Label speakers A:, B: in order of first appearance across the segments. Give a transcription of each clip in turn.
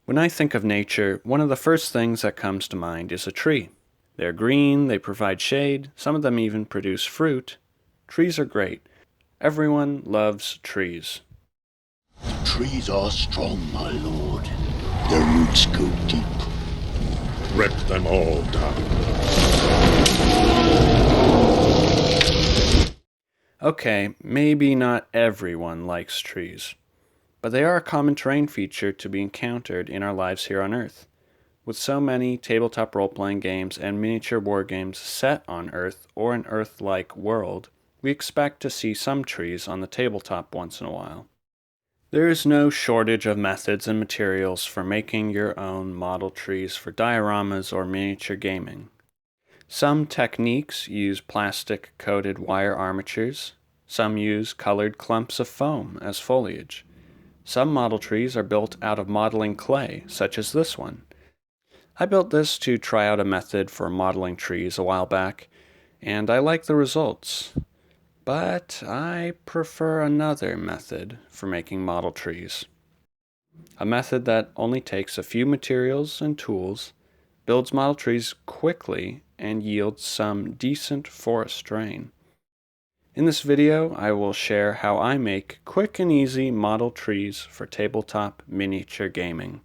A: When I think of nature, one of the first things that comes to mind is a tree. They're green, they provide shade, some of them even produce fruit. Trees are great. Everyone loves trees.
B: The trees are strong, my lord. Their roots go deep.
C: Rip them all down.
A: Okay, maybe not everyone likes trees, but they are a common terrain feature to be encountered in our lives here on Earth. With so many tabletop role-playing games and miniature war games set on Earth or an Earth-like world, we expect to see some trees on the tabletop once in a while. There is no shortage of methods and materials for making your own model trees for dioramas or miniature gaming. Some techniques use plastic-coated wire armatures. Some use colored clumps of foam as foliage. Some model trees are built out of modeling clay, such as this one. I built this to try out a method for modeling trees a while back, and I like the results. But I prefer another method for making model trees. A method that only takes a few materials and tools, builds model trees quickly, and yields some decent forest terrain. In this video, I will share how I make quick and easy model trees for tabletop miniature gaming.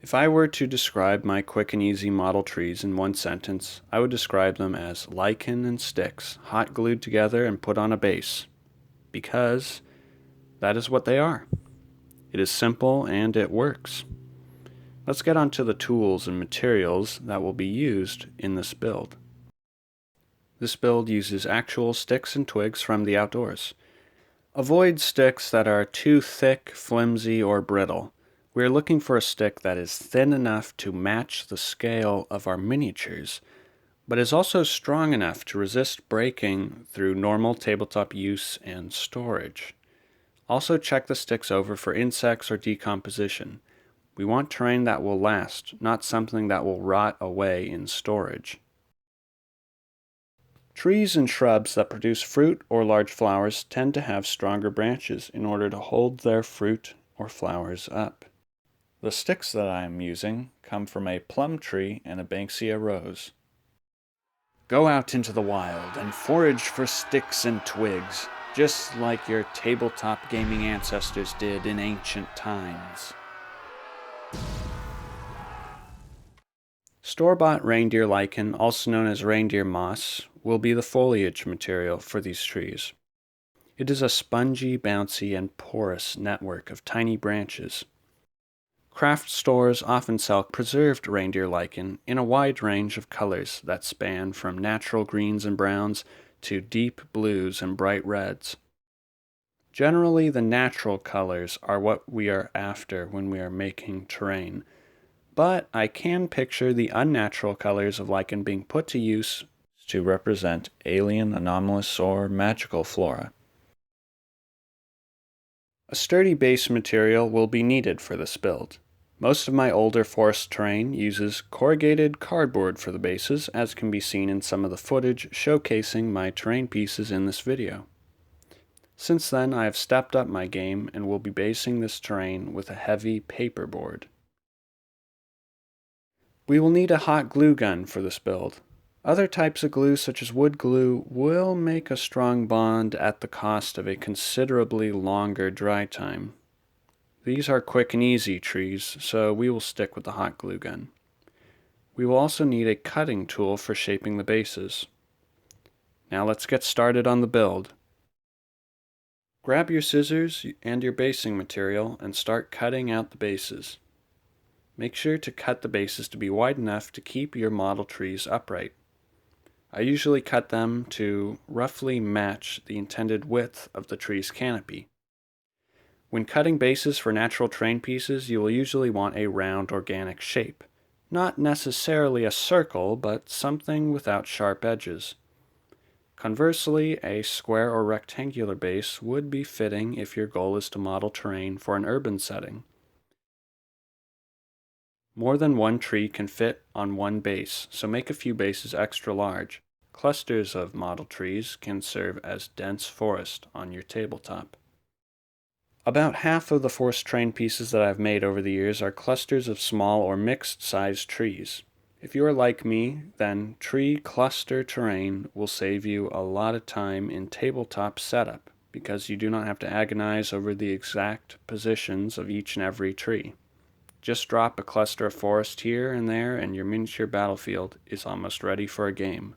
A: If I were to describe my quick and easy model trees in one sentence, I would describe them as lichen and sticks, hot glued together and put on a base. Because that is what they are. It is simple and it works. Let's get on to the tools and materials that will be used in this build. This build uses actual sticks and twigs from the outdoors. Avoid sticks that are too thick, flimsy, or brittle. We are looking for a stick that is thin enough to match the scale of our miniatures, but is also strong enough to resist breaking through normal tabletop use and storage. Also check the sticks over for insects or decomposition. We want terrain that will last, not something that will rot away in storage. Trees and shrubs that produce fruit or large flowers tend to have stronger branches in order to hold their fruit or flowers up. The sticks that I am using come from a plum tree and a banksia rose. Go out into the wild and forage for sticks and twigs, just like your tabletop gaming ancestors did in ancient times. Store-bought reindeer lichen, also known as reindeer moss, will be the foliage material for these trees. It is a spongy, bouncy, and porous network of tiny branches. Craft stores often sell preserved reindeer lichen in a wide range of colors that span from natural greens and browns to deep blues and bright reds. Generally, the natural colors are what we are after when we are making terrain, but I can picture the unnatural colors of lichen being put to use to represent alien, anomalous, or magical flora. A sturdy base material will be needed for this build. Most of my older forest terrain uses corrugated cardboard for the bases, as can be seen in some of the footage showcasing my terrain pieces in this video. Since then, I have stepped up my game and will be basing this terrain with a heavy paperboard. We will need a hot glue gun for this build. Other types of glue, such as wood glue, will make a strong bond at the cost of a considerably longer dry time. These are quick and easy trees, so we will stick with the hot glue gun. We will also need a cutting tool for shaping the bases. Now let's get started on the build. Grab your scissors and your basing material and start cutting out the bases. Make sure to cut the bases to be wide enough to keep your model trees upright. I usually cut them to roughly match the intended width of the tree's canopy. When cutting bases for natural terrain pieces, you will usually want a round organic shape. Not necessarily a circle, but something without sharp edges. Conversely, a square or rectangular base would be fitting if your goal is to model terrain for an urban setting. More than one tree can fit on one base, so make a few bases extra large. Clusters of model trees can serve as dense forest on your tabletop. About half of the forest terrain pieces that I've made over the years are clusters of small or mixed-sized trees. If you are like me, then tree cluster terrain will save you a lot of time in tabletop setup because you do not have to agonize over the exact positions of each and every tree. Just drop a cluster of forest here and there and your miniature battlefield is almost ready for a game.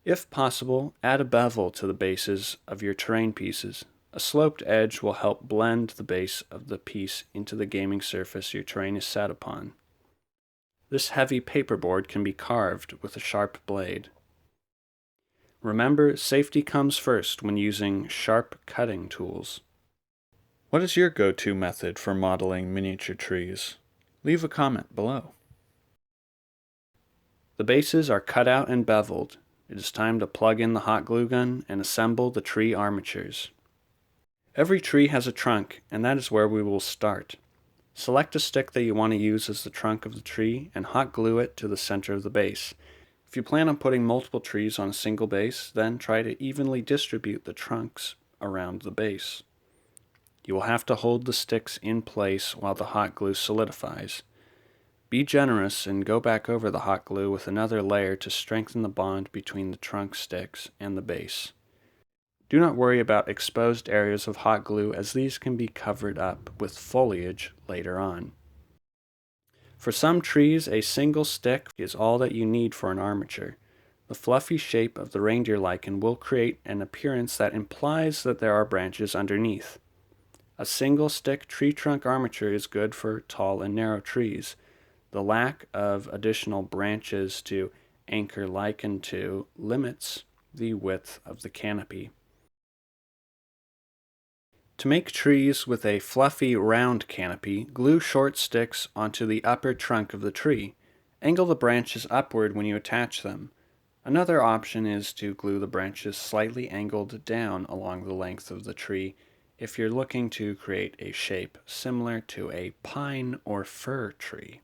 A: If possible, add a bevel to the bases of your terrain pieces. A sloped edge will help blend the base of the piece into the gaming surface your terrain is set upon. This heavy paperboard can be carved with a sharp blade. Remember, safety comes first when using sharp cutting tools. What is your go-to method for modeling miniature trees? Leave a comment below. The bases are cut out and beveled. It is time to plug in the hot glue gun and assemble the tree armatures. Every tree has a trunk, and that is where we will start. Select a stick that you want to use as the trunk of the tree and hot glue it to the center of the base. If you plan on putting multiple trees on a single base, then try to evenly distribute the trunks around the base. You will have to hold the sticks in place while the hot glue solidifies. Be generous and go back over the hot glue with another layer to strengthen the bond between the trunk sticks and the base. Do not worry about exposed areas of hot glue as these can be covered up with foliage later on. For some trees, a single stick is all that you need for an armature. The fluffy shape of the reindeer lichen will create an appearance that implies that there are branches underneath. A single stick tree trunk armature is good for tall and narrow trees. The lack of additional branches to anchor lichen to limits the width of the canopy. To make trees with a fluffy, round canopy, glue short sticks onto the upper trunk of the tree. Angle the branches upward when you attach them. Another option is to glue the branches slightly angled down along the length of the tree if you're looking to create a shape similar to a pine or fir tree.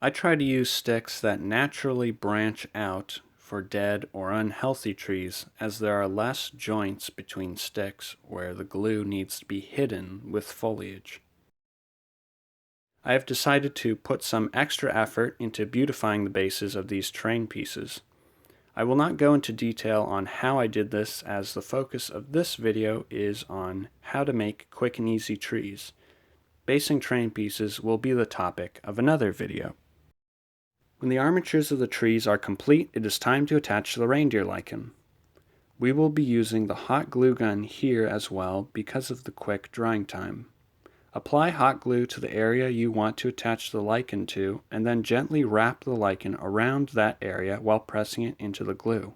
A: I try to use sticks that naturally branch out for dead or unhealthy trees, as there are less joints between sticks where the glue needs to be hidden with foliage. I have decided to put some extra effort into beautifying the bases of these terrain pieces. I will not go into detail on how I did this, as the focus of this video is on how to make quick and easy trees. Basing terrain pieces will be the topic of another video. When the armatures of the trees are complete, it is time to attach the reindeer lichen. We will be using the hot glue gun here as well because of the quick drying time. Apply hot glue to the area you want to attach the lichen to, and then gently wrap the lichen around that area while pressing it into the glue.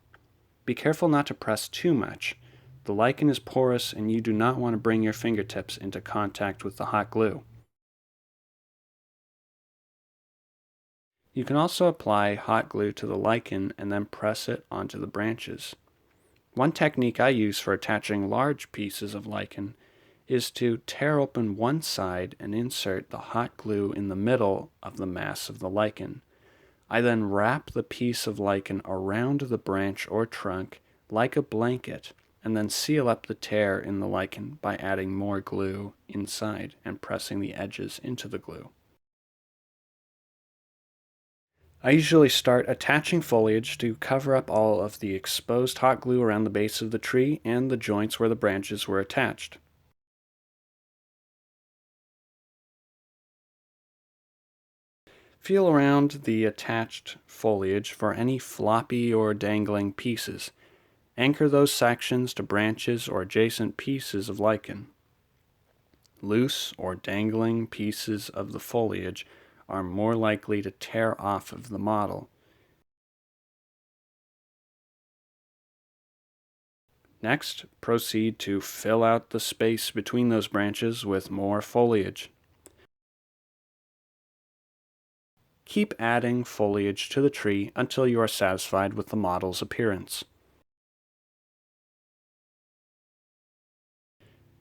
A: Be careful not to press too much. The lichen is porous and you do not want to bring your fingertips into contact with the hot glue. You can also apply hot glue to the lichen and then press it onto the branches. One technique I use for attaching large pieces of lichen is to tear open one side and insert the hot glue in the middle of the mass of the lichen. I then wrap the piece of lichen around the branch or trunk like a blanket and then seal up the tear in the lichen by adding more glue inside and pressing the edges into the glue. I usually start attaching foliage to cover up all of the exposed hot glue around the base of the tree and the joints where the branches were attached. Feel around the attached foliage for any floppy or dangling pieces. Anchor those sections to branches or adjacent pieces of lichen. Loose or dangling pieces of the foliage are more likely to tear off of the model. Next, proceed to fill out the space between those branches with more foliage. Keep adding foliage to the tree until you are satisfied with the model's appearance.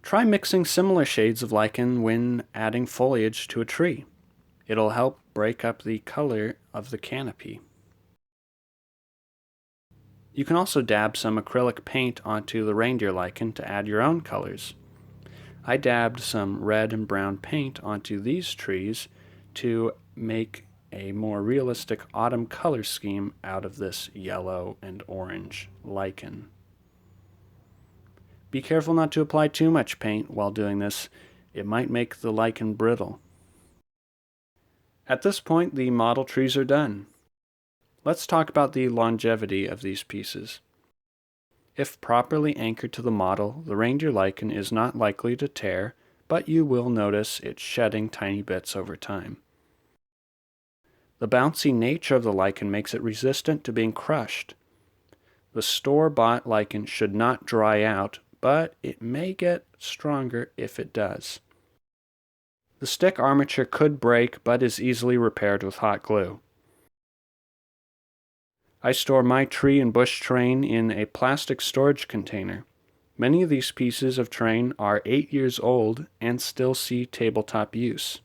A: Try mixing similar shades of lichen when adding foliage to a tree. It'll help break up the color of the canopy. You can also dab some acrylic paint onto the reindeer lichen to add your own colors. I dabbed some red and brown paint onto these trees to make a more realistic autumn color scheme out of this yellow and orange lichen. Be careful not to apply too much paint while doing this. It might make the lichen brittle. At this point, the model trees are done. Let's talk about the longevity of these pieces. If properly anchored to the model, the reindeer lichen is not likely to tear, but you will notice it shedding tiny bits over time. The bouncy nature of the lichen makes it resistant to being crushed. The store-bought lichen should not dry out, but it may get stronger if it does. The stick armature could break, but is easily repaired with hot glue. I store my tree and bush terrain in a plastic storage container. Many of these pieces of terrain are 8 years old and still see tabletop use.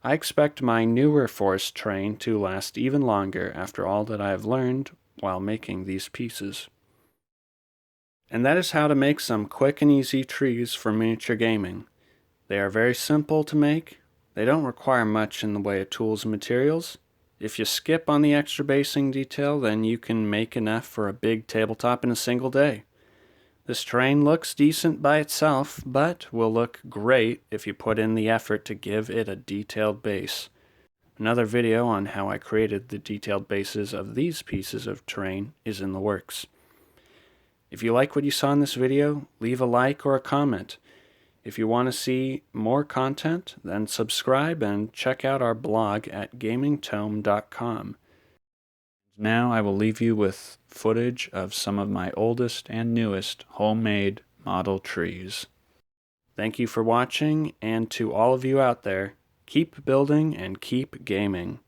A: I expect my newer forest terrain to last even longer after all that I have learned while making these pieces. And that is how to make some quick and easy trees for miniature gaming. They are very simple to make. They don't require much in the way of tools and materials. If you skip on the extra basing detail, then you can make enough for a big tabletop in a single day. This terrain looks decent by itself, but will look great if you put in the effort to give it a detailed base. Another video on how I created the detailed bases of these pieces of terrain is in the works. If you like what you saw in this video, leave a like or a comment. If you want to see more content, then subscribe and check out our blog at gamingtome.com. Now I will leave you with footage of some of my oldest and newest homemade model trees. Thank you for watching, and to all of you out there, keep building and keep gaming.